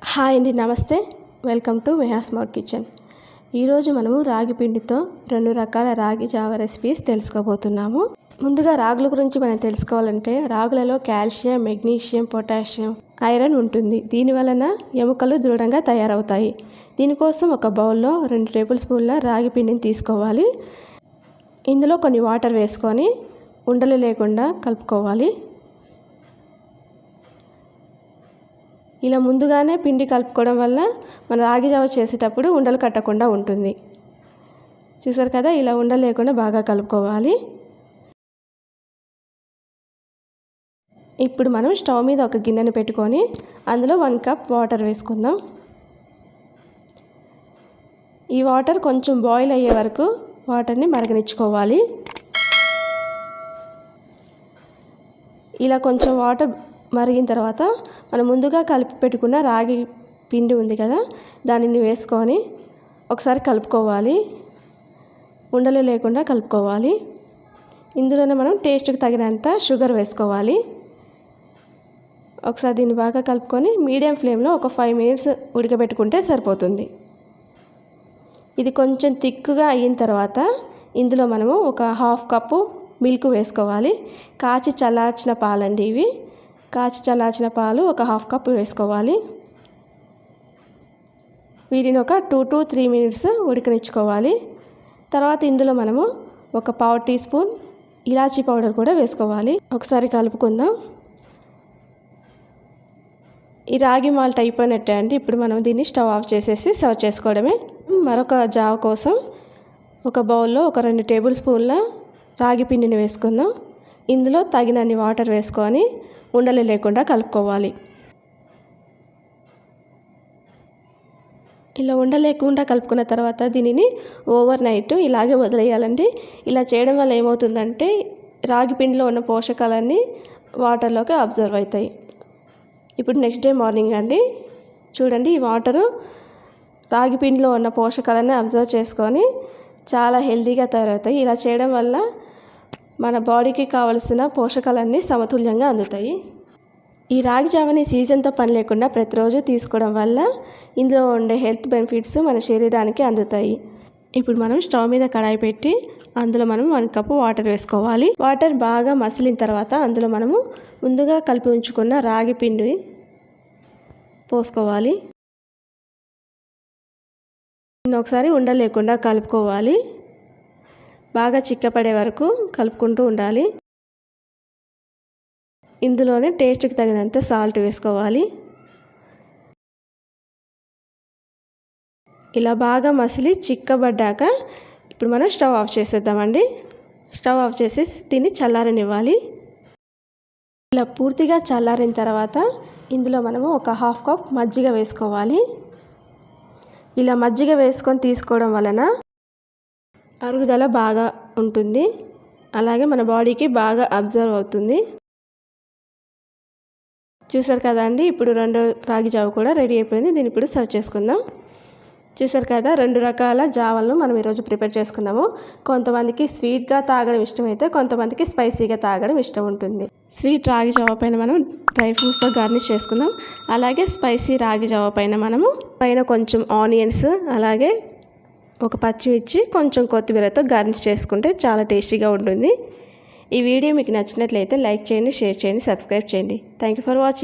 Hi అండి, నమస్తే. Welcome to Meha smart kitchen. ఈరోజు మనము రాగి పిండితో 2 రకాల రాగి జావ రెసిపీస్ తెలుసుకోబోతున్నాము. ముందుగా రాగుల గురించి మనం తెలుసుకోవాలంటే రాగులలో కాల్షియం, మెగ్నీషియం, పొటాషియం, ఐరన్ ఉంటుంది. దీని వలన ఎముకలు దృఢంగా తయారవుతాయి. దీనికోసం ఒక బౌల్లో 2 టేబుల్ స్పూన్ల రాగి పిండిని తీసుకోవాలి. ఇందులో కొన్ని వాటర్ వేసుకొని ఉండలు లేకుండా కలుపుకోవాలి. ఇలా ముందుగానే పిండి కలుపుకోవడం వల్ల మన రాగి జావ చేసేటప్పుడు ఉండలు కట్టకుండా ఉంటుంది. చూసారు కదా, ఇలా ఉండలు లేకుండా బాగా కలుపుకోవాలి. ఇప్పుడు మనం స్టవ్ మీద ఒక గిన్నెను పెట్టుకొని అందులో 1 కప్ వాటర్ వేసుకుందాం. ఈ వాటర్ కొంచెం బాయిల్ అయ్యే వరకు వాటర్ని మరగనిచ్చుకోవాలి. ఇలా కొంచెం వాటర్ మరిగిన తర్వాత మనం ముందుగా కలిపి పెట్టుకున్న రాగి పిండి ఉంది కదా, దానిని వేసుకొని ఒకసారి కలుపుకోవాలి. ఉండలు లేకుండా కలుపుకోవాలి. ఇందులోనే మనం టేస్ట్కి తగినంత షుగర్ వేసుకోవాలి. ఒకసారి దీన్ని బాగా కలుపుకొని మీడియం ఫ్లేమ్లో ఒక 5 మినిట్స్ ఉడకబెట్టుకుంటే సరిపోతుంది. ఇది కొంచెం థిక్గా అయిన తర్వాత ఇందులో మనము ఒక 1/2 కప్పు మిల్క్ వేసుకోవాలి. కాచి చల్లార్చిన పాలండి ఇవి. కాచి చల్లార్చిన పాలు ఒక 1/2 కప్ వేసుకోవాలి. వీటిని ఒక 2 to 3 మినిట్స్ ఉడకనిచ్చుకోవాలి. తర్వాత ఇందులో మనము ఒక 1/2 టీ స్పూన్ ఇలాచీ పౌడర్ కూడా వేసుకోవాలి. ఒకసారి కలుపుకుందాం. ఈ రాగి మాల్ట్ అయిపోయినట్టే అండి. ఇప్పుడు మనం దీన్ని స్టవ్ ఆఫ్ చేసేసి సర్వ్ చేసుకోవడమే. మరొక జావ కోసం ఒక బౌల్లో ఒక 2 టేబుల్ స్పూన్ల రాగి పిండిని వేసుకుందాం. ఇందులో తగినన్ని వాటర్ వేసుకొని ఉండలు లేకుండా కలుపుకోవాలి. ఇలా ఉండలు లేకుండా కలుపుకున్న తర్వాత దీనిని ఓవర్ నైట్ ఇలాగే వదిలేయాలండి. ఇలా చేయడం వల్ల ఏమవుతుందంటే రాగి పిండిలో ఉన్న పోషకాలన్నీ వాటర్లోకి అబ్జర్వ్ అవుతాయి. ఇప్పుడు నెక్స్ట్ డే మార్నింగ్ అండి, చూడండి, ఈ వాటరు రాగి పిండిలో ఉన్న పోషకాలన్నీ అబ్జర్వ్ చేసుకొని చాలా హెల్తీగా తయారవుతాయి. ఇలా చేయడం వల్ల మన బాడీకి కావలసిన పోషకాలన్నీ సమతుల్యంగా అందుతాయి. ఈ రాగి జావని సీజన్తో పని లేకుండా ప్రతిరోజు తీసుకోవడం వల్ల ఇందులో ఉండే హెల్త్ బెనిఫిట్స్ మన శరీరానికి అందుతాయి. ఇప్పుడు మనం స్టవ్ మీద కడాయి పెట్టి అందులో మనం 1 కప్పు వాటర్ వేసుకోవాలి. వాటర్ బాగా మసిలిన తర్వాత అందులో మనము ముందుగా కలిపి ఉంచుకున్న రాగి పిండి పోసుకోవాలి. ఒకసారి ఉండలు లేకుండా కలుపుకోవాలి. బాగా చిక్కపడే వరకు కలుపుకుంటూ ఉండాలి. ఇందులోనే టేస్ట్కి తగినంత సాల్ట్ వేసుకోవాలి. ఇలా బాగా మసిలి చిక్కబడ్డాక ఇప్పుడు మనం స్టవ్ ఆఫ్ చేసేద్దామండి. స్టవ్ ఆఫ్ చేసి దీన్ని చల్లారనివ్వాలి. ఇలా పూర్తిగా చల్లారిన తర్వాత ఇందులో మనము ఒక 1/2 కప్ మజ్జిగ వేసుకోవాలి. ఇలా మజ్జిగ వేసుకొని తీసుకోవడం వలన అరుగుదల బాగా ఉంటుంది. అలాగే మన బాడీకి బాగా అబ్జర్వ్ అవుతుంది. చూసారు కదా అండి, ఇప్పుడు 2 రాగి జావ కూడా రెడీ అయిపోయింది. దీన్ని ఇప్పుడు సర్వ్ చేసుకుందాం. చూసారు కదా, 2 రకాల జావలను మనం ఈరోజు ప్రిపేర్ చేసుకున్నాము. కొంతమందికి స్వీట్గా తాగడం ఇష్టమైతే కొంతమందికి స్పైసీగా తాగడం ఇష్టం ఉంటుంది. స్వీట్ రాగి జావ పైన మనం డ్రై ఫ్రూట్స్తో గార్నిష్ చేసుకుందాం. అలాగే స్పైసీ రాగి జావ పైన మనము కొంచెం ఆనియన్స్, అలాగే ఒక పచ్చిమిర్చి, కొంచెం కొత్తిమీరతో గార్నిష్ చేసుకుంటే చాలా టేస్టీగా ఉంటుంది. ఈ వీడియో మీకు నచ్చినట్లయితే లైక్ చేయండి, షేర్ చేయండి, సబ్స్క్రైబ్ చేయండి. Thank you for watching.